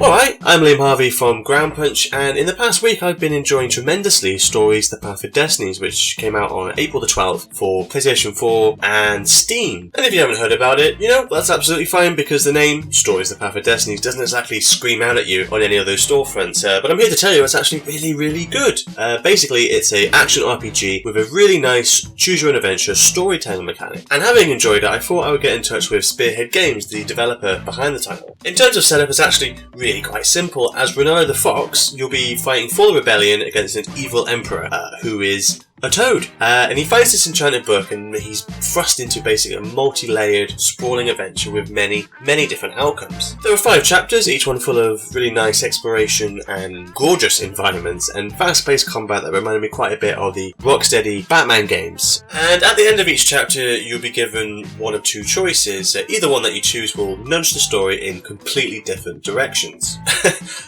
Alright, I'm Liam Harvey from Ground Punch, and in the past week I've been enjoying tremendously Stories, the Path of Destinies, which came out on April the 12th for PlayStation 4 and Steam. And if you haven't heard about it, that's absolutely fine, because the name, Stories, the Path of Destinies, doesn't exactly scream out at you on any of those storefronts, but I'm here to tell you it's actually really, really good. Basically, it's a action RPG with a really nice choose-your-own-adventure storytelling mechanic. And having enjoyed it, I thought I would get in touch with Spearhead Games, the developer behind the title. In terms of setup, it's actually really quite simple. As Renato the Fox, you'll be fighting for the rebellion against an evil emperor, who is a toad. And he finds this enchanted book, and he's thrust into basically a multi-layered, sprawling adventure with many, many different outcomes. There are 5 chapters, each one full of really nice exploration and gorgeous environments, and fast-paced combat that reminded me quite a bit of the Rocksteady Batman games. And at the end of each chapter, you'll be given one of 2 choices. Either one that you choose will nudge the story in completely different directions.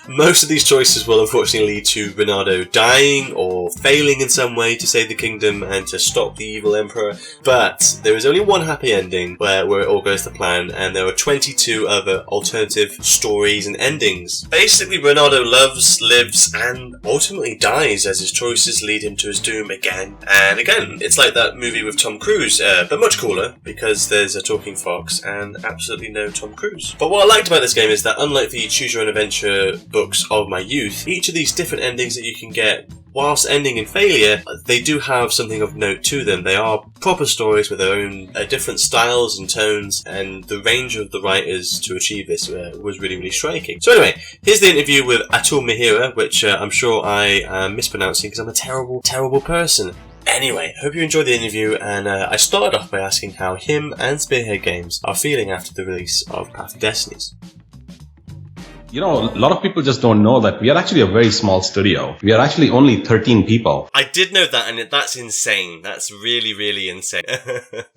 Most of these choices will unfortunately lead to Renato dying or failing in some way to save the kingdom and to stop the evil emperor, but there is only one happy ending where it all goes to plan, and there are 22 other alternative stories and endings. Basically, Renato loves, lives, and ultimately dies as his choices lead him to his doom again and again. It's like that movie with Tom Cruise, but much cooler, because there's a talking fox and absolutely no Tom Cruise. But what I liked about this game is that, unlike the choose-your-own-adventure books of my youth, each of these different endings that you can get, whilst ending in failure, they do have something of note to them. They are proper stories with their own different styles and tones, and the range of the writers to achieve this was really, really striking. So anyway, here's the interview with Atul Mehra, which I'm sure I am mispronouncing because I'm a terrible, terrible person. Anyway, hope you enjoyed the interview, and I started off by asking how him and Spearhead Games are feeling after the release of Path of Destinies. A lot of people just don't know that we are actually a very small studio. We are actually only 13 people. I did know that, and that's insane. That's really, really insane.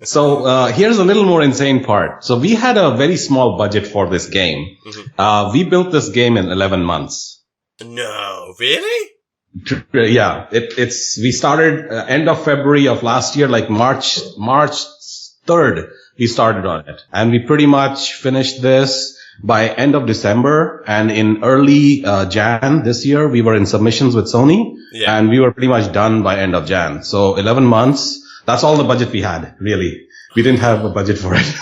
So here's a little more insane part. So we had a very small budget for this game. Mm-hmm. We built this game in 11 months. No, really? Yeah, we started end of February of last year, like March 3rd, we started on it. And we pretty much finished this by end of December, and in early Jan this year, we were in submissions with Sony, and we were pretty much done by end of Jan. So 11 months, that's all the budget we had, really. We didn't have a budget for it.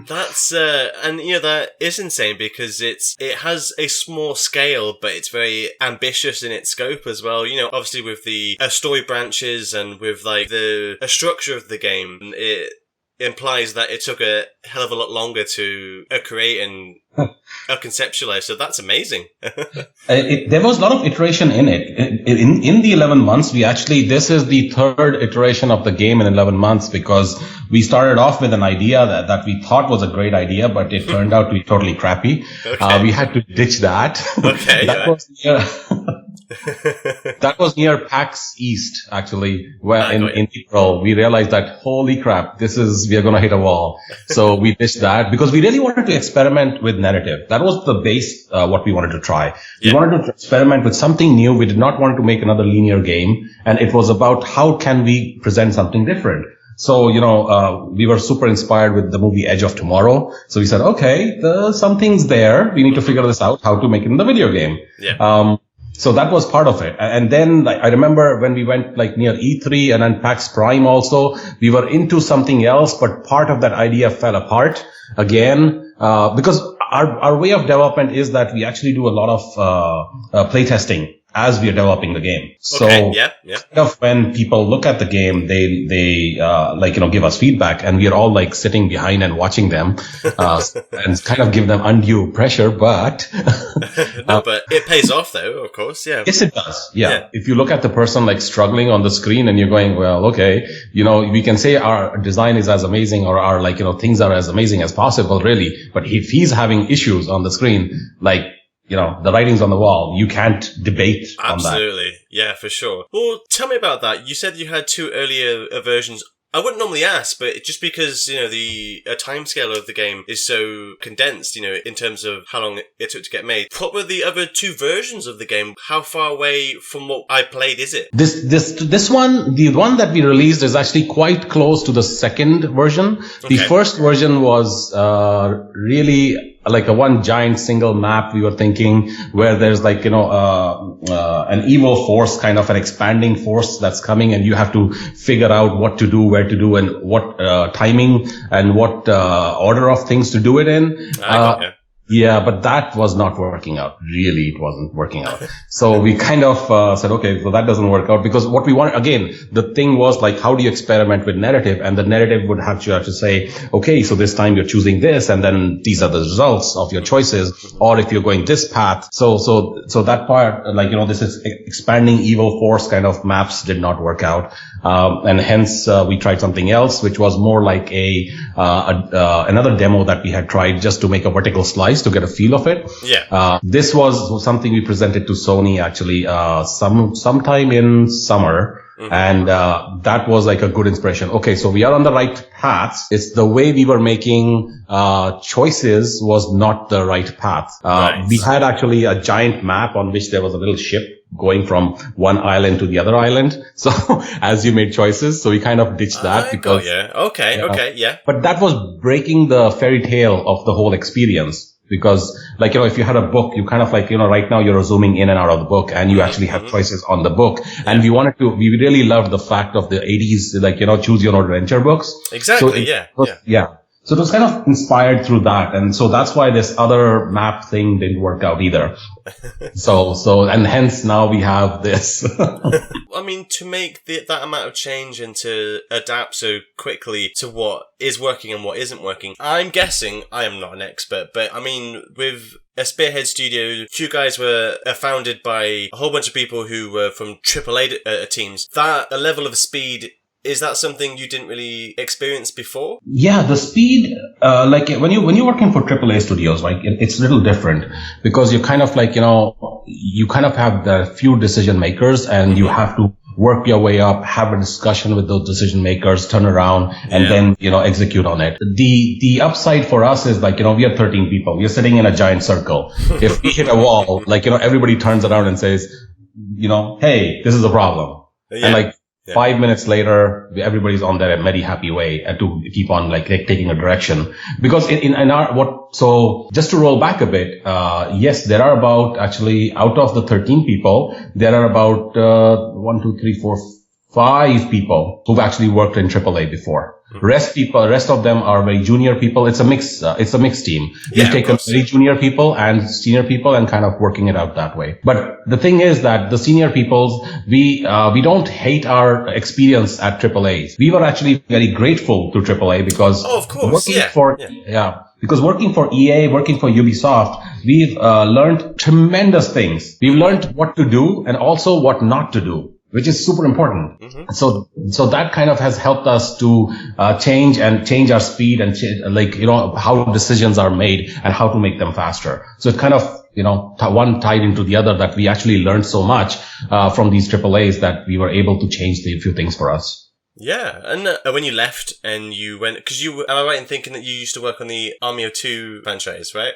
That's, and that is insane, because it has a small scale, but it's very ambitious in its scope as well. Obviously with the story branches and with the structure of the game, it implies that it took a hell of a lot longer to create and conceptualize, so that's amazing. There was a lot of iteration in it. In the 11 months, this is the 3rd iteration of the game in 11 months, because we started off with an idea that we thought was a great idea, but it turned out to be totally crappy. Okay. We had to ditch that. Okay. That was near PAX East, actually, where in April, we realized that, holy crap, we are going to hit a wall. So we ditched that, because we really wanted to experiment with narrative. That was the base, what we wanted to try. We wanted to experiment with something new. We did not want to make another linear game. And it was about how can we present something different. So, we were super inspired with the movie Edge of Tomorrow. So we said, okay, something's there. We need to figure this out, how to make it in the video game. Yeah. So that was part of it. And then I remember when we went near E3 and then PAX Prime also, we were into something else, but part of that idea fell apart again, because our way of development is that we actually do a lot of playtesting as we are developing the game. So when people look at the game, they give us feedback, and we are all sitting behind and watching them, and kind of give them undue pressure, but no, but it pays off though, of course. Yeah. Yes, it does. Yeah. If you look at the person struggling on the screen and you're going, well, okay, we can say our design is as amazing, or our things are as amazing as possible, really. But if he's having issues on the screen, the writing's on the wall. You can't debate on that. Absolutely. Yeah, for sure. Well, tell me about that. You said you had 2 earlier versions. I wouldn't normally ask, but just because, the timescale of the game is so condensed, in terms of how long it took to get made. What were the other 2 versions of the game? How far away from what I played is it? This one, the one that we released, is actually quite close to the second version. Okay. The first version was really like a one giant single map we were thinking, where there's like, an evil force, kind of an expanding force that's coming, and you have to figure out what to do, where to do, and what timing and what order of things to do it in. Yeah, but that was not working out. Really, it wasn't working out. So we kind of said, okay, so that doesn't work out, because what we wanted, again, the thing was like, how do you experiment with narrative? And the narrative would have to say, okay, so this time you're choosing this, and then these are the results of your choices. Or if you're going this path. So that part, like, this is expanding evil force kind of maps did not work out. And hence, we tried something else, which was more like another demo that we had tried just to make a vertical slice to get a feel of it. Yeah. This was something we presented to Sony actually, sometime in summer. Mm-hmm. And that was like a good inspiration. Okay, so we are on the right path. It's the way we were making choices was not the right path. Nice. We had actually a giant map on which there was a little ship going from one island to the other island. So as you made choices, so we kind of ditched that because okay. But that was breaking the fairy tale of the whole experience. Because, like, if you had a book, you kind of like, right now you're zooming in and out of the book, and you actually have choices on the book. Yeah. And we really loved the fact of the 80s, like, choose your own adventure books. Exactly, yeah. So it was kind of inspired through that. And so that's why this other map thing didn't work out either. And hence now we have this. I mean, to make that amount of change and to adapt so quickly to what is working and what isn't working, I'm guessing, I am not an expert, but I mean, with a Spearhead studio, you guys were founded by a whole bunch of people who were from AAA teams. That a level of speed, is that something you didn't really experience before? Yeah, the speed, like when you're working for AAA studios, like it's a little different, because you kind of like, you kind of have the few decision makers, and you have to work your way up, have a discussion with those decision makers, turn around, and then, execute on it. The upside for us is like, we are 13 people. We are sitting in a giant circle. If we hit a wall, like, everybody turns around and says, hey, this is a problem. Yeah. And like, 5 minutes later, everybody's on their very happy way to keep on like taking a direction. Because so just to roll back a bit, yes, there are about actually out of the 13 people, there are about 5 people who've actually worked in AAA before. Rest of them are very junior people. It's a mixed team. We've taken very junior people and senior people and kind of working it out that way. But the thing is that the senior peoples, we don't hate our experience at AAA. We were actually very grateful to AAA because because working for EA, working for Ubisoft, we've learned tremendous things. We've learned what to do and also what not to do, which is super important. Mm-hmm. So that kind of has helped us to change our speed and how decisions are made and how to make them faster. So it kind of, one tied into the other, that we actually learned so much from these AAAs that we were able to change a few things for us. Yeah, and when you left and you went, because am I right in thinking that you used to work on the Army of Two franchise, right?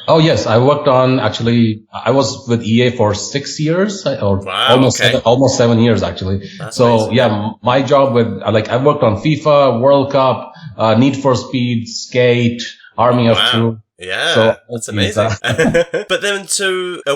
Oh, yes. I worked on, I was with EA for 6 years, almost 7 years, actually. That's amazing. Yeah, my job I worked on FIFA, World Cup, Need for Speed, Skate, Army of Two. Yeah, so that's amazing. But then,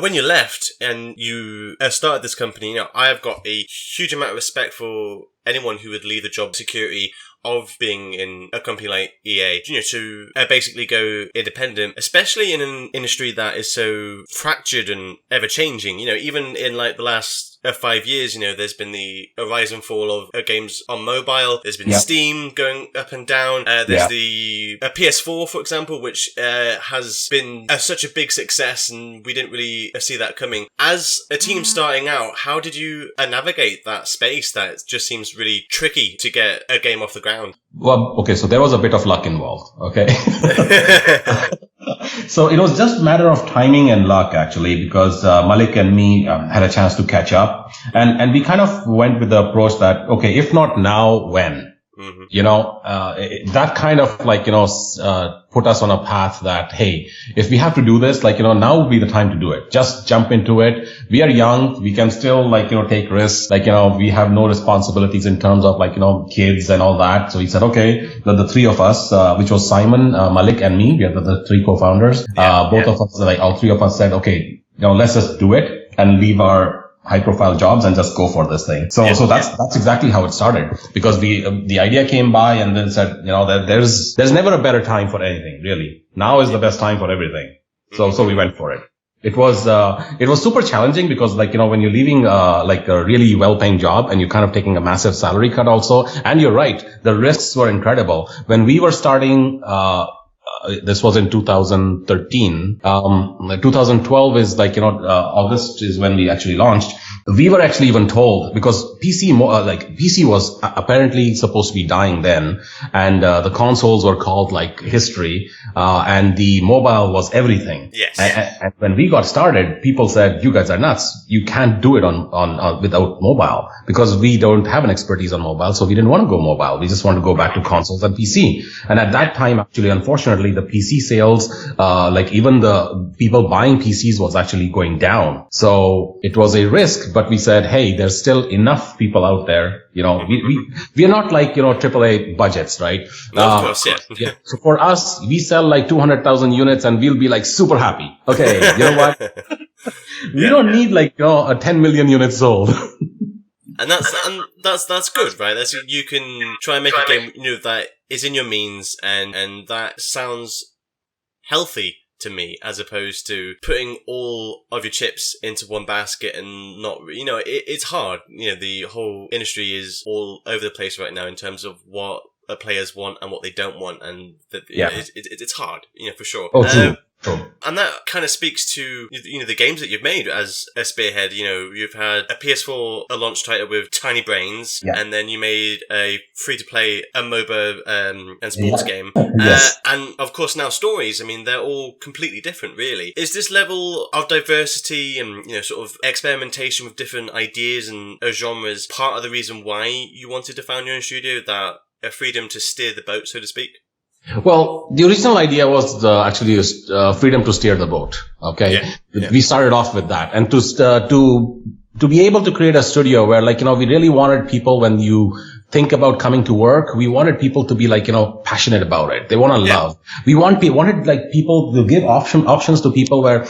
when you left and you started this company, I have got a huge amount of respect for anyone who would leave the job security of being in a company like EA, to basically go independent, especially in an industry that is so fractured and ever-changing. Even in like the last 5 years, there's been the rise and fall of games on mobile. There's been Steam going up and down. There's the PS4, for example, which has been such a big success, and we didn't really see that coming. As a team starting out, how did you navigate that space that just seems really tricky to get a game off the ground? Well, okay, so there was a bit of luck involved, okay? So it was just a matter of timing and luck, actually, because Malik and me had a chance to catch up. And we kind of went with the approach that, okay, if not now, when? That kind of like, put us on a path that, hey, if we have to do this, like, now would be the time to do it. Just jump into it. We are young. We can still like, take risks. Like, we have no responsibilities in terms of like, kids and all that. So we said, okay, the three of us, which was Simon, Malik and me, we are the three co-founders. Both of us, like all three of us said, okay, let's just do it and leave our high profile jobs and just go for this thing. So that's exactly how it started, because the idea came by and then said, that there's never a better time for anything, really. Now is the best time for everything. So we went for it. It was super challenging because like, when you're leaving, like a really well-paying job and you're kind of taking a massive salary cut also. And you're right. The risks were incredible. When we were starting, this was in 2013. 2012 is like, August is when we actually launched. We were actually even told, because PC was apparently supposed to be dying then, and the consoles were called like history, and the mobile was everything. Yes. And when we got started, people said, "You guys are nuts. You can't do it on without mobile," because we don't have an expertise on mobile, so we didn't want to go mobile. We just want to go back to consoles and PC. And at that time, actually, unfortunately, the PC sales, like even the people buying PCs was actually going down. So it was a risk. But we said, hey, there's still enough people out there. We are not like, AAA budgets, right? No, of course, yeah. So for us, we sell like 200,000 units and we'll be like super happy. Okay. You know what? We don't need like, a 10 million units sold. And that's good, right? You can try and make a game, that is in your means and that sounds healthy to me, as opposed to putting all of your chips into one basket and not, it's hard. The whole industry is all over the place right now in terms of what players want and what they don't want, and it's hard, for sure. Oh, true. And that kind of speaks to, the games that you've made as a Spearhead. You've had a PS4 launch title with Tiny Brains, and then you made a free-to-play, a MOBA and sports game. Yes. And, of course, now stories, they're all completely different, really. Is this level of diversity and, sort of experimentation with different ideas and genres part of the reason why you wanted to found your own studio, that a freedom to steer the boat, so to speak? Well, the original idea was actually freedom to steer the boat. Okay. Yeah. We started off with that, and to be able to create a studio where like, we really wanted people, when you think about coming to work, we wanted people to be like, passionate about it. They want to love. We wanted like people to give options to people where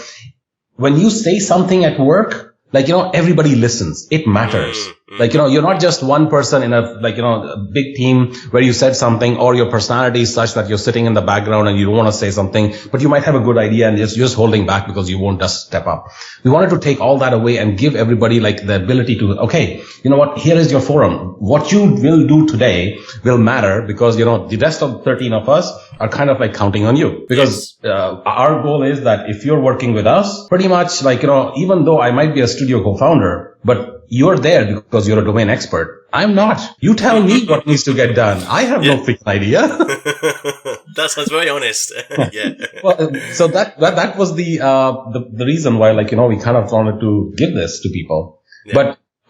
when you say something at work, like, everybody listens. It matters. Like, you're not just one person in a big team where you said something, or your personality is such that you're sitting in the background and you don't want to say something, but you might have a good idea and you're just holding back because you won't just step up. We wanted to take all that away and give everybody like the ability to, okay, you know what? Here is your forum. What you will do today will matter, because, the rest of 13 of us are kind of like counting on you, because our goal is that if you're working with us, pretty much like, even though I might be a studio co-founder, but you're there because you're a domain expert. I'm not. You tell me what needs to get done. I have no freaking idea. That sounds very honest. Yeah. Well, so that was the reason why, like, we kind of wanted to give this to people. Yeah.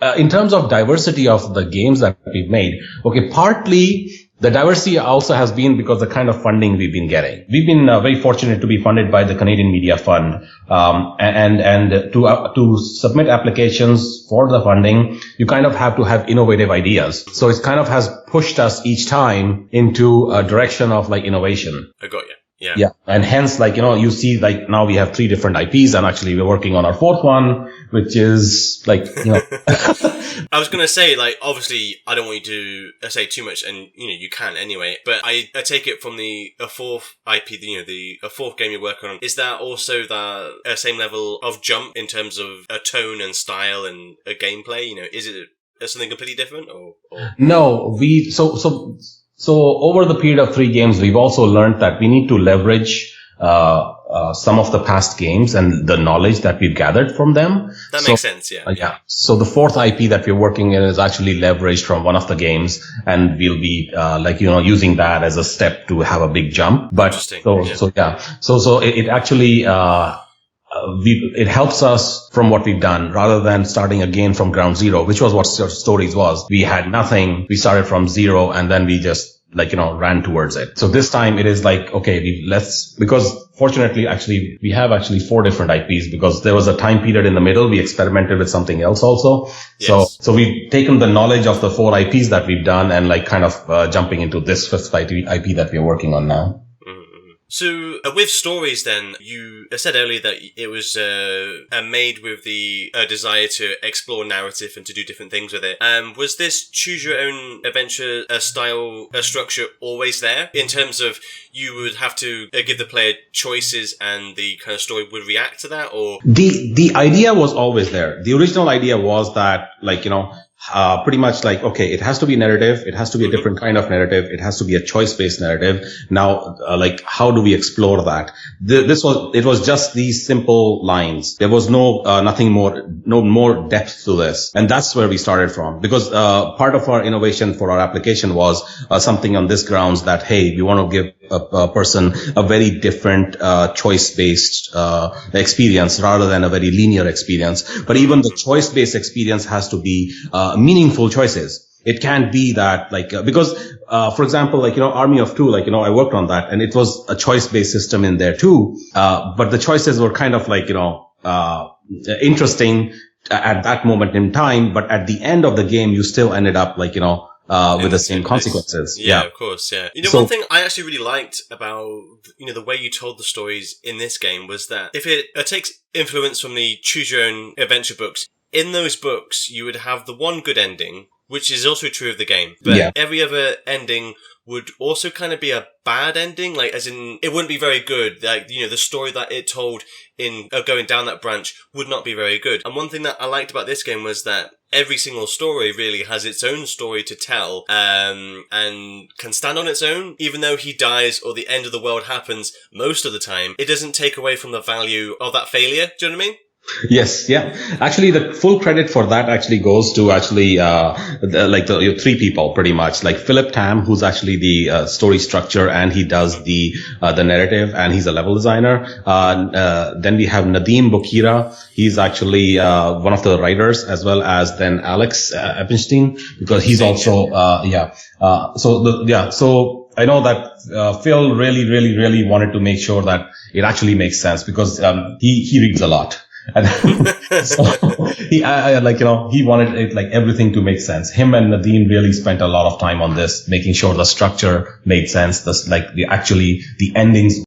But in terms of diversity of the games that we've made, okay, partly the diversity also has been because the kind of funding we've been getting. We've been very fortunate to be funded by the Canadian Media Fund, and to submit applications for the funding, you kind of have to have innovative ideas. So it kind of has pushed us each time into a direction of like innovation. I got you. Yeah. Yeah. And hence, like, you see, like, now we have 3 different IPs, and actually we're working on our 4th one, which is like, I was going to say, like, obviously, I don't want you to say too much, and, you can anyway, but I take it from a 4th IP, a 4th game you're working on. Is that also the same level of jump in terms of a tone and style and a gameplay? Is it something completely different or? No, So over the period of 3 games, we've also learned that we need to leverage some of the past games and the knowledge that we've gathered from them. That makes sense, yeah. Yeah. So the 4th IP that we're working in is actually leveraged from one of the games, and we'll be using that as a step to have a big jump. But interesting. So it actually it helps us from what we've done rather than starting again from ground zero, which was what Stories was. We had nothing. We started from zero and then we just ran towards it. So this time it is like, okay, because fortunately, actually, we have 4 different IPs because there was a time period in the middle. We experimented with something else also. Yes. So we've taken the knowledge of the 4 IPs that we've done and jumping into this 5th IP that we're working on now. So, with Stories then, you said earlier that it was made with the desire to explore narrative and to do different things with it. Was this choose your own adventure style structure always there? In terms of you would have to give the player choices and the kind of story would react to that, or? The idea was always there. The original idea was that, pretty much okay, it has to be narrative. It has to be a different kind of narrative. It has to be a choice-based narrative. Now, how do we explore that? It was just these simple lines. There was nothing more, no more depth to this. And that's where we started from. Because, part of our innovation for our application was, something on this grounds that, hey, we want to give a person a very different, choice-based, experience rather than a very linear experience. But even the choice-based experience has to be, meaningful choices. It can't be that because, for example, Army of Two, I worked on that and it was a choice-based system in there too. But the choices were kind of interesting at that moment in time. But at the end of the game, you still ended up with the same consequences. Yeah, of course, yeah. One thing I actually really liked about, the way you told the stories in this game was that if it takes influence from the Choose Your Own Adventure books, in those books, you would have the one good ending, which is also true of the game. But every other ending would also kind of be a bad ending, as in, it wouldn't be very good. The story that it told in going down that branch would not be very good. And one thing that I liked about this game was that every single story really has its own story to tell, and can stand on its own. Even though he dies or the end of the world happens most of the time, it doesn't take away from the value of that failure. Do you know what I mean? Yes, yeah. Actually, the full credit for that actually goes to the 3 people pretty much. Philip Tam, who's actually the story structure, and he does the narrative, and he's a level designer. Then we have Nadeem Bokira. He's actually one of the writers, as well as then Alex Eppenstein, because he's also So I know that Phil really wanted to make sure that it actually makes sense because he reads a lot. And so he wanted it everything to make sense. Him and Nadeem really spent a lot of time on this, making sure the structure made sense. The endings,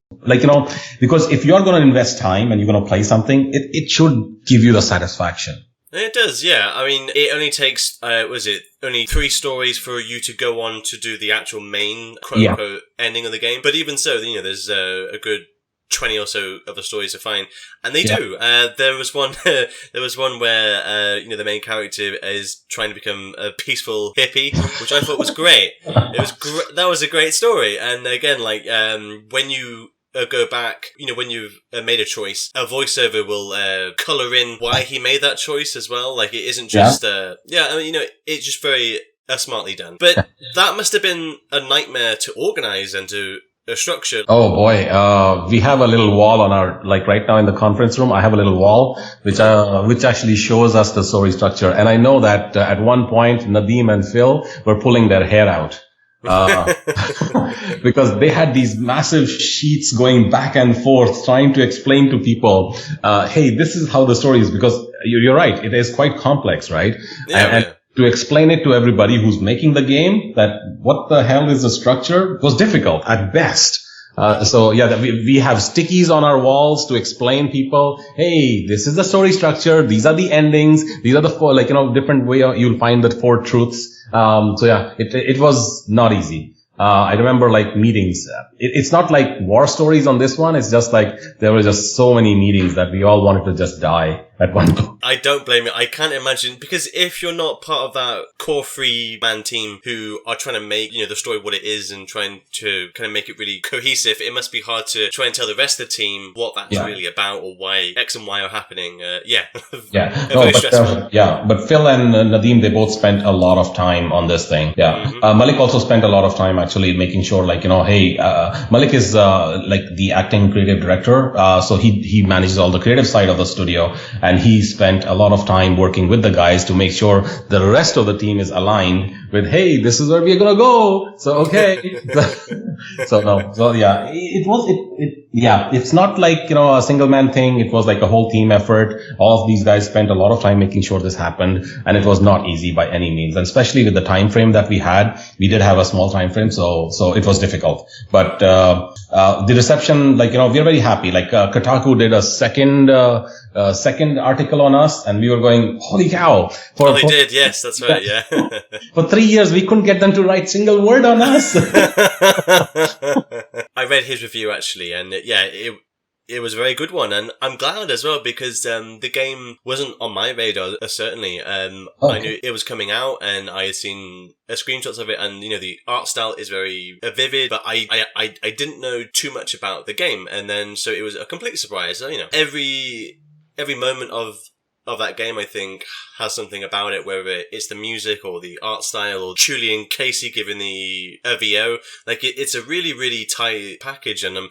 because if you're going to invest time and you're going to play something, it should give you the satisfaction. It does, yeah. I mean, it only takes, only 3 stories for you to go on to do the actual main quote-unquote ending of the game. But even so, there's a good 20 or so of the stories are fine, and they do. There was one where the main character is trying to become a peaceful hippie, which I thought was great. That was a great story, and again, when you go back, when you've made a choice, a voiceover will color in why he made that choice as well. It isn't just it's just very smartly done. But that must have been a nightmare to organize and to a structure. Oh boy, we have a little wall on our, right now in the conference room, I have a little wall which actually shows us the story structure. And I know that at one point Nadeem and Phil were pulling their hair out. Because they had these massive sheets going back and forth trying to explain to people, hey, this is how the story is, because you're right, it is quite complex, right? And to explain it to everybody who's making the game, that what the hell is the structure, was difficult at best. We have stickies on our walls to explain people, hey, this is the story structure, these are the endings, these are the 4, different way you'll find the 4 truths. It was not easy. I remember meetings. It's not like war stories on this one. It's just there were just so many meetings that we all wanted to just die at one point. I don't blame you. I can't imagine, because if you're not part of that core 3-man team who are trying to make, the story what it is and trying to kind of make it really cohesive, it must be hard to try and tell the rest of the team what that's really about or why X and Y are happening. But Phil and Nadeem, they both spent a lot of time on this thing. Malik also spent a lot of time actually making sure, Malik is the acting creative director, so he manages all the creative side of the studio, and he spent a lot of time working with the guys to make sure the rest of the team is aligned with, hey, this is where we're gonna go. So okay. It's not like, a single man thing. It was like a whole team effort. All of these guys spent a lot of time making sure this happened, and it was not easy by any means. And especially with the time frame that we had, we did have a small time frame, so it was difficult. But the reception, we're very happy. Kotaku did a second article on us, and we were going, holy cow. They did, yes, that's right, yeah. For 3 years, we couldn't get them to write single word on us. I read his review, actually, and it was a very good one, and I'm glad as well, because the game wasn't on my radar, certainly. I knew it was coming out, and I had seen screenshots of it, and the art style is very vivid, but I didn't know too much about the game, and then so it was a complete surprise. Every moment of that game, I think, has something about it, whether it's the music or the art style or Julian Casey giving the VO. It's a really, really tight package, and I'm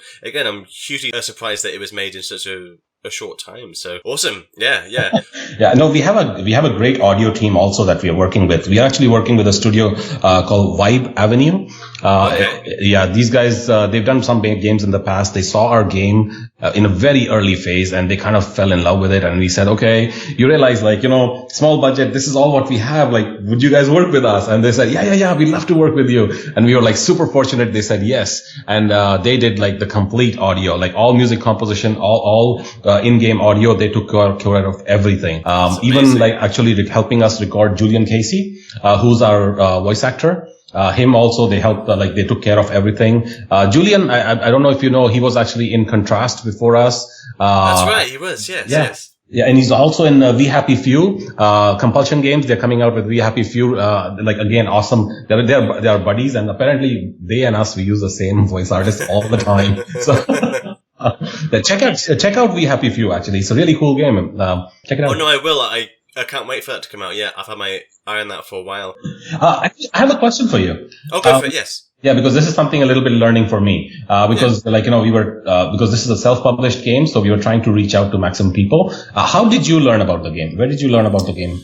hugely surprised that it was made in such a short time. So awesome. Yeah. We have a great audio team also that we are working with. We are actually working with a studio called Vibe Avenue. These guys, they've done some games in the past. They saw our game in a very early phase, and they kind of fell in love with it. And we said, okay, you realize, small budget, this is all what we have. Would you guys work with us? And they said, yeah, we'd love to work with you. And we were super fortunate. They said yes. And they did the complete audio, all music composition, all in-game audio. They took care of everything. Even actually helping us record Julian Casey, who's our voice actor. Him also, they helped, they took care of everything. Julian, I don't know if you know, he was actually in Contrast before us. That's right, he was, yes. Yeah, and he's also in We Happy Few, Compulsion Games. They're coming out with We Happy Few, again, awesome. They are buddies, and apparently they and us, we use the same voice artist all the time. So, check out We Happy Few, actually. It's a really cool game. Check it out. Oh, no, I will. I can't wait for that to come out. Yeah, I've had my eye on that for a while. I have a question for you. Oh, go for it, yes. Yeah, because this is something a little bit learning for me. Because we were, because this is a self-published game, so we were trying to reach out to maximum people. How did you learn about the game? Where did you learn about the game?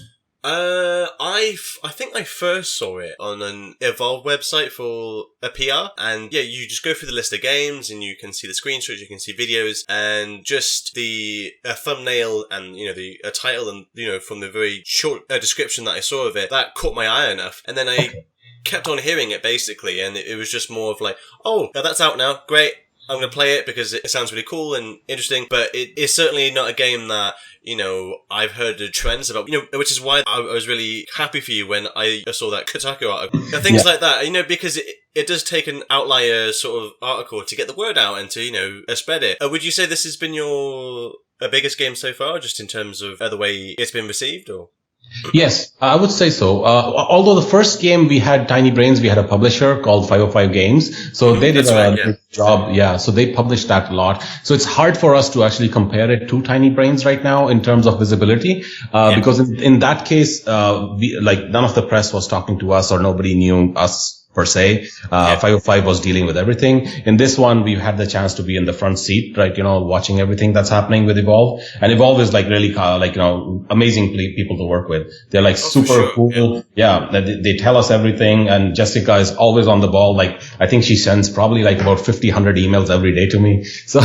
I think I first saw it on an Evolve website for a PR, and you just go through the list of games and you can see the screenshots, you can see videos, and just the thumbnail and the title, and from the very short description that I saw of it, that caught my eye enough, and then I kept on hearing it basically, and it was just more of oh, that's out now, great. I'm going to play it because it sounds really cool and interesting, but it's certainly not a game that, I've heard the trends about, which is why I was really happy for you when I saw that Kotaku article. Things like that, because it does take an outlier sort of article to get the word out and to, spread it. Would you say this has been your biggest game so far, just in terms of the way it's been received, or? Yes, I would say so. Although the first game we had Tiny Brains, we had a publisher called 505 Games. So they did a good job. Yeah. So they published that a lot. So it's hard for us to actually compare it to Tiny Brains right now in terms of visibility. Because in that case, none of the press was talking to us, or nobody knew us per se. 505 was dealing with everything. In this one, we've had the chance to be in the front seat, right? Watching everything that's happening with Evolve. And Evolve is really, amazing people to work with. They're super cool. Yeah. They tell us everything. And Jessica is always on the ball. I think she sends probably about 50, 100 emails every day to me. So,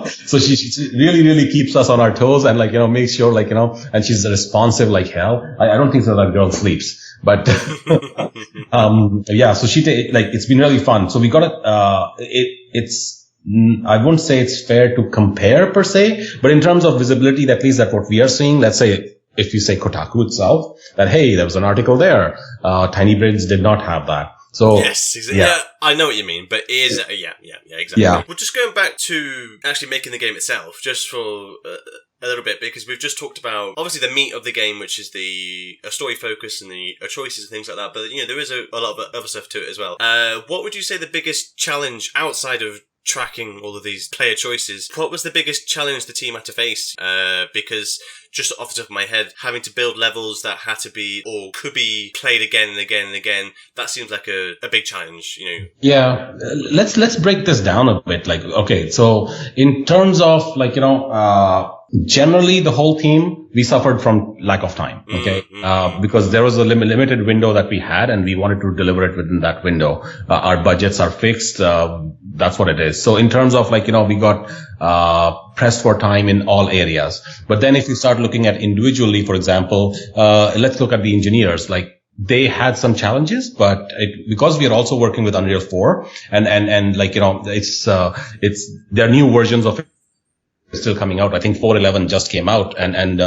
so she really, really keeps us on our toes and makes sure and she's responsive like hell. I don't think that girl sleeps. But, so it's been really fun. So we got I wouldn't say it's fair to compare per se, but in terms of visibility, at least that's what we are seeing. Let's say, if you say Kotaku itself, that, hey, there was an article there. Tiny Brains did not have that. So yes, exactly. Yeah, I know what you mean, but it is exactly. Yeah. Well, just going back to actually making the game itself, just for a little bit, because we've just talked about, obviously, the meat of the game, which is the story focus and the choices and things like that, but, there is a lot of other stuff to it as well. What would you say the biggest challenge outside of tracking all of these player choices, what was the biggest challenge the team had to face? Because just off the top of my head, having to build levels that had to be or could be played again and again and again, that seems like a big challenge, Yeah, let's break this down a bit. Like, okay, so in terms of generally the whole team, we suffered from lack of time, okay? Because there was a limited window that we had and we wanted to deliver it within that window. Our budgets are fixed. That's what it is. So in terms of we got pressed for time in all areas. But then if you start looking at individually, for example, let's look at the engineers. They had some challenges, but because we are also working with Unreal 4 and it's there are new versions of it still coming out. I think 4.11 just came out, and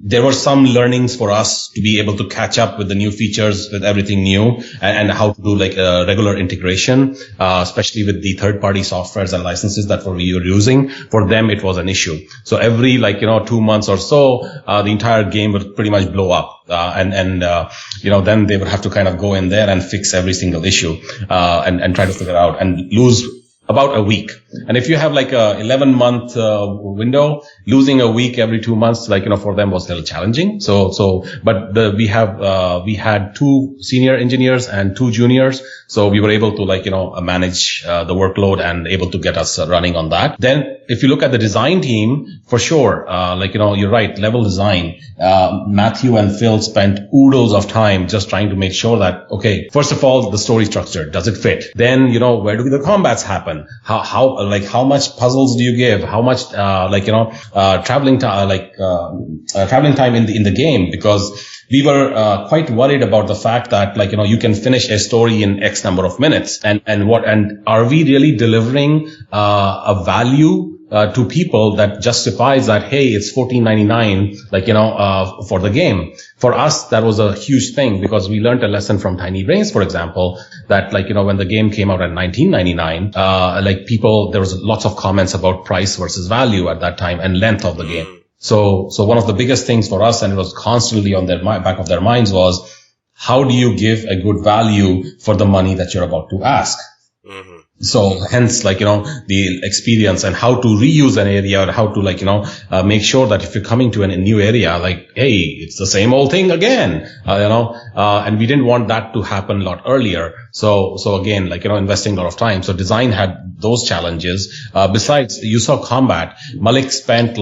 there were some learnings for us to be able to catch up with the new features, with everything new, and how to do regular integration, especially with the third-party softwares and licenses that we were using. For them, it was an issue. So every 2 months or so, the entire game would pretty much blow up, and then they would have to kind of go in there and fix every single issue, and try to figure out and lose about a week. And if you have a 11-month window, losing a week every 2 months, for them was a little challenging. But we had 2 senior engineers and 2 juniors. So we were able to manage the workload and able to get us running on that. Then if you look at the design team, for sure, you're right, level design, Matthew and Phil spent oodles of time just trying to make sure that, okay, first of all, the story structure, does it fit? Then, where do the combats happen? How much puzzles do you give? How much, traveling time in the game? Because we were quite worried about the fact that you can finish a story in X number of minutes, and are we really delivering a value to people that justifies that, hey, it's $14.99 for the game. For us, that was a huge thing, because we learned a lesson from Tiny Brains, for example, that when the game came out at $19.99, there was lots of comments about price versus value at that time and length of the game. So one of the biggest things for us, and it was constantly on their back of their minds, was how do you give a good value for the money that you're about to ask? So hence, the experience and how to reuse an area, or how to, make sure that if you're coming to a new area, hey, it's the same old thing again, and we didn't want that to happen a lot earlier. So again, investing a lot of time. So design had those challenges. Besides, you saw combat. Malik spent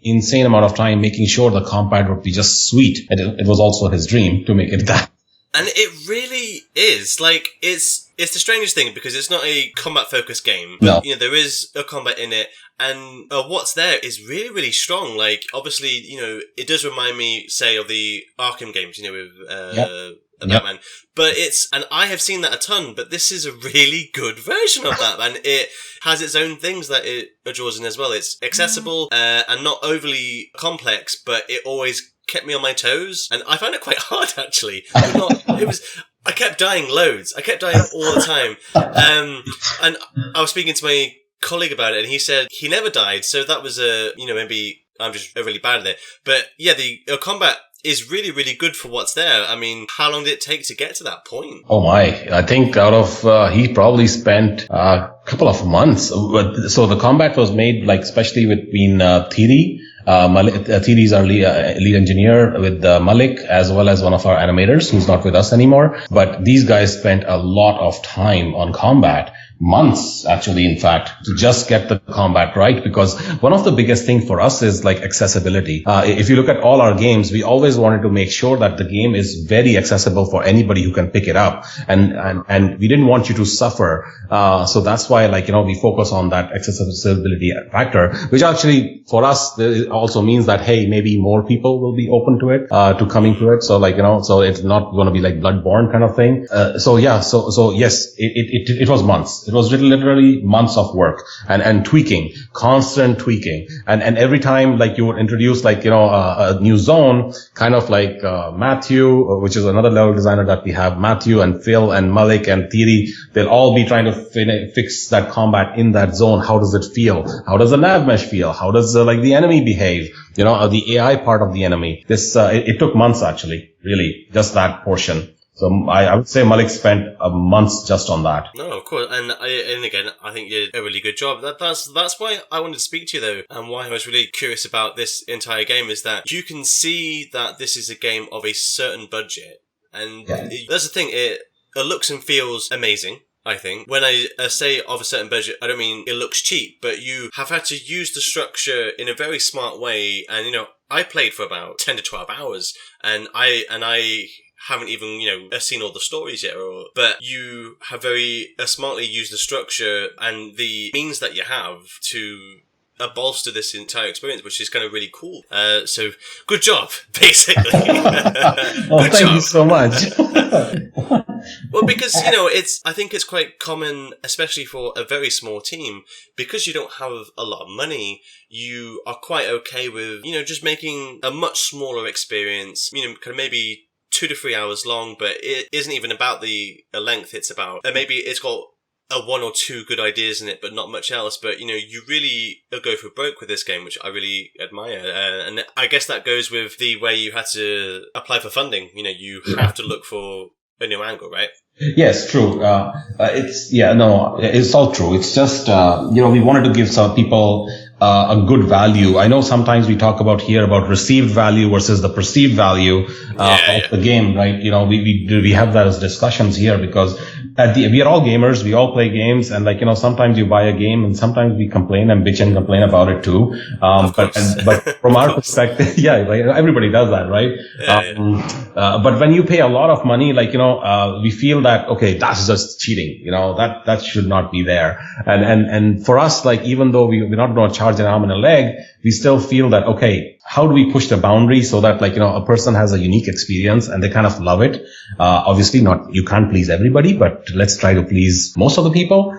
insane amount of time making sure the combat would be just sweet. It was also his dream to make it that. And it really is. It's the strangest thing, because it's not a combat-focused game. No. There is a combat in it, and what's there is really, really strong. Obviously, it does remind me, say, of the Arkham games, with Batman. But and I have seen that a ton, but this is a really good version of that, and it has its own things that it draws in as well. It's accessible, and not overly complex, but it always kept me on my toes, and I found it quite hard, actually. I kept dying loads. I kept dying all the time. And I was speaking to my colleague about it, and he said he never died, so that was maybe I'm just really bad at it. But yeah, the combat is really, really good for what's there. I mean, how long did it take to get to that point? Oh my, I think he probably spent a couple of months. So the combat was made, especially between Thierry. Thierry is our lead engineer, with Malik, as well as one of our animators who's not with us anymore. But these guys spent a lot of time on combat. Months, actually, in fact, to just get the combat right, because one of the biggest things for us is accessibility. If you look at all our games, we always wanted to make sure that the game is very accessible for anybody who can pick it up, and we didn't want you to suffer. So that's why, we focus on that accessibility factor, which actually for us also means that, hey, maybe more people will be open to it, to coming to it. So so it's not going to be Bloodborne kind of thing. So yes, it was months. It was literally months of work and tweaking, constant tweaking. And every time, like, you would introduce, like, a new zone, kind of like, Matthew, which is another level designer that we have, Matthew and Phil and Malik and Thierry, they'll all be trying to fix that combat in that zone. How does it feel? How does the nav mesh feel? How does, the enemy behave? The AI part of the enemy. It took months, actually, really, just that portion. So I would say Malik spent months just on that. No, of course, and again, I think you did a really good job. That's why I wanted to speak to you, though, and why I was really curious about this entire game is that you can see that this is a game of a certain budget, and that's the thing. It looks and feels amazing. I think when I say of a certain budget, I don't mean it looks cheap, but you have had to use the structure in a very smart way. And I played for about 10 to 12 hours, and I haven't even seen all the stories yet. But you have very smartly used the structure and the means that you have to bolster this entire experience, which is kind of really cool. So good job, basically. Thank you so much. Well, because, I think it's quite common, especially for a very small team, because you don't have a lot of money, you are quite okay with, just making a much smaller experience, kind of maybe 2 to 3 hours long, but it isn't even about the length. It's about, maybe it's got one or two good ideas in it, but not much else. But, you really go for broke with this game, which I really admire. And I guess that goes with the way you had to apply for funding. You have to look for a new angle, right? Yes, true. It's all true. It's just, we wanted to give some people a good value. I know sometimes we talk about received value versus the perceived value of the game, right? We have those discussions here because we are all gamers. We all play games, and sometimes you buy a game, and sometimes we complain and bitch and complain about it too. But from our perspective, everybody does that, right? But when you pay a lot of money, we feel that, okay, that's just cheating. That should not be there. And for us, even though we're not going to charge an arm and a leg, we still feel that, okay, how do we push the boundary so that a person has a unique experience and they kind of love it? Obviously you can't please everybody, but let's try to please most of the people,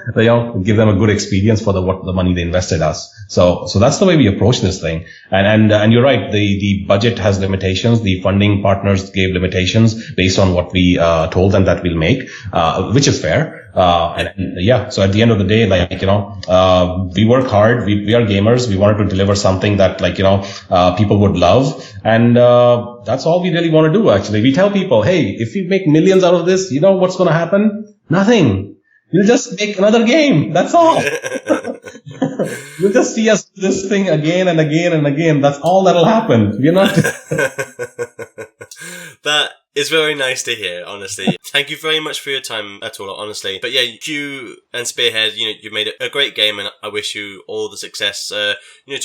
give them a good experience for what the money they invested us. So that's the way we approach this thing. And you're right. The budget has limitations. The funding partners gave limitations based on what we, told them that we'll make, which is fair. So at the end of the day, we work hard. We are gamers. We wanted to deliver something that, people would love. And, that's all we really want to do, actually. We tell people, hey, if you make millions out of this, what's going to happen? Nothing. You'll just make another game. That's all. You'll just see us do this thing again and again and again. That's all that'll happen. We're not. That is very nice to hear, honestly. Thank you very much for your time, Atul, honestly. But yeah, you and Spearhead, you've made a great game, and I wish you all the success, to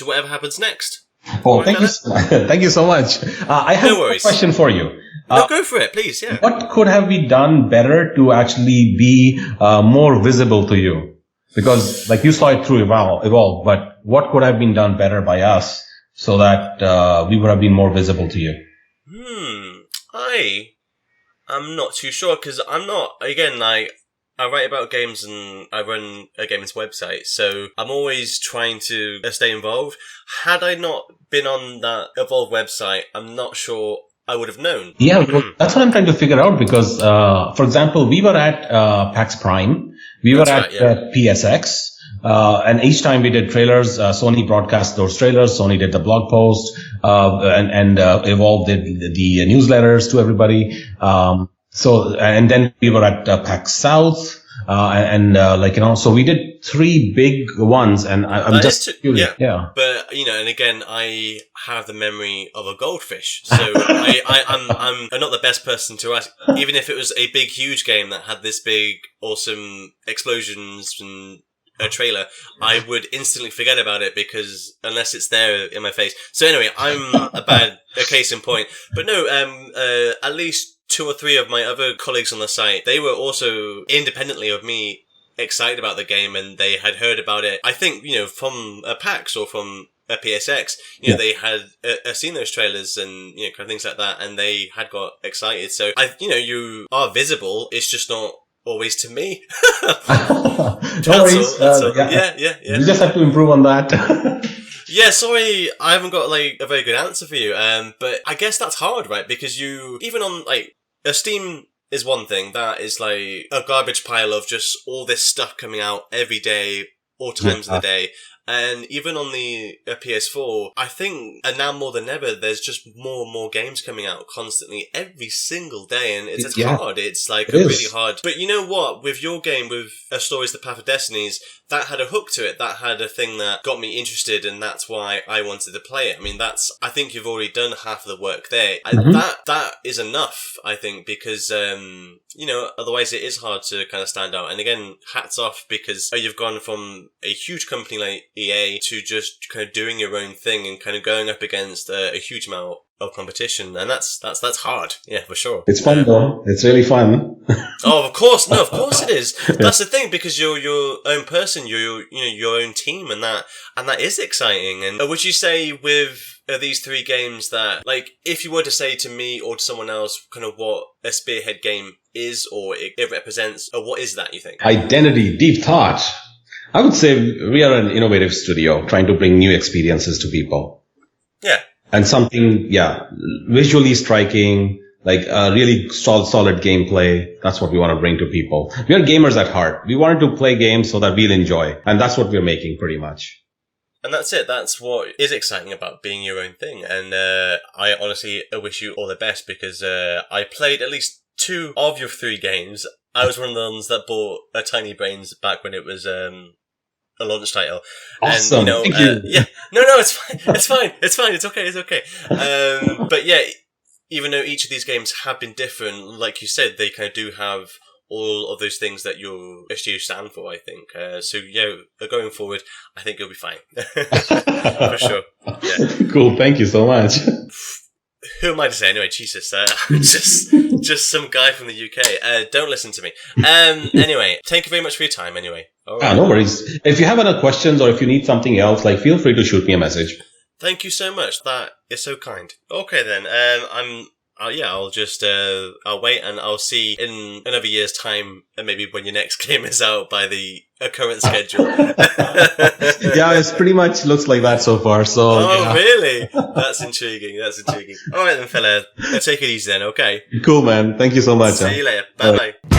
whatever happens next. Oh, thank you. Thank you so much. I have a question for you. No, go for it, please. Yeah. What could have we done better to actually be more visible to you? Because, you saw it through evolve, but what could have been done better by us so that we would have been more visible to you? I'm not too sure, because I'm not, again, I write about games and I run a games website, so I'm always trying to stay involved. Had I not been on that Evolve website, I'm not sure I would have known. Yeah, well, that's what I'm trying to figure out, because, for example, we were at PAX Prime, we were at PSX, and each time we did trailers, Sony broadcast those trailers, Sony did the blog post, and Evolve did the newsletters to everybody. And then we were at PAX South, so we did 3 big ones, and I'm just curious. Yeah. But, and again, I have the memory of a goldfish, so I'm not the best person to ask. Even if it was a big, huge game that had this big, awesome explosions and a trailer, I would instantly forget about it, because unless it's there in my face. So anyway, I'm a case in point. But no, at least 2 or 3 of my other colleagues on the site, they were also independently of me excited about the game, and they had heard about it. I think, from a PAX or from a PSX, they had seen those trailers and, kind of things like that, and they had got excited. So you are visible. It's just not always to me. No worries. Yeah. You just have to improve on that. Yeah, sorry, I haven't got like a very good answer for you. But I guess that's hard, right? Because you, even on like a Steam is one thing that is like a garbage pile of just all this stuff coming out every day, all times of the day. And even on the PS4, I think, and now more than ever, there's just more and more games coming out constantly every single day. And it's hard. It's like really hard. But you know what? With your game, with A Story's The Path of Destinies, that had a hook to it. That had a thing that got me interested, and that's why I wanted to play it. I mean, I think you've already done half of the work there. And that is enough, I think, because, you know, otherwise it is hard to kind of stand out. And again, hats off, because you've gone from a huge company like EA to just kind of doing your own thing and kind of going up against a huge amount of competition, and that's hard, yeah, for sure. It's fun though. It's really fun. Oh, of course it is. That's the thing, because you're your own person, you're your own team, and that is exciting. And would you say with these three games that, like, if you were to say to me or to someone else kind of what a Spearhead game is or it represents, or what is that, you think? Identity, deep thought. I would say we are an innovative studio trying to bring new experiences to people. Yeah. And something, visually striking, like a really solid gameplay. That's what we want to bring to people. We are gamers at heart. We wanted to play games so that we'll enjoy. And that's what we're making pretty much. And that's it. That's what is exciting about being your own thing. And I honestly wish you all the best, because I played at least 2 of your 3 games. I was one of the ones that bought a Tiny Brains back when it was a launch title. Awesome. And, Thank you. Yeah. No, it's fine. It's fine. It's okay. But yeah, even though each of these games have been different, like you said, they kind of do have all of those things that your studio stand for, I think. So yeah, going forward, I think you'll be fine. For sure. Yeah. Cool. Thank you so much. Who am I to say? Anyway, Jesus, just some guy from the UK. Don't listen to me. Anyway, thank you very much for your time. Anyway, all right. No worries. If you have other questions or if you need something else, like, feel free to shoot me a message. Thank you so much. That is so kind. Okay then. I'll just I'll wait, and I'll see in another year's time, and maybe when your next game is out by the current schedule. Yeah, it's pretty much looks like that so far. So. Oh, really? That's intriguing. All right then, fella. Take it easy then. Okay. Cool, man. Thank you so much. See you later. Bye bye.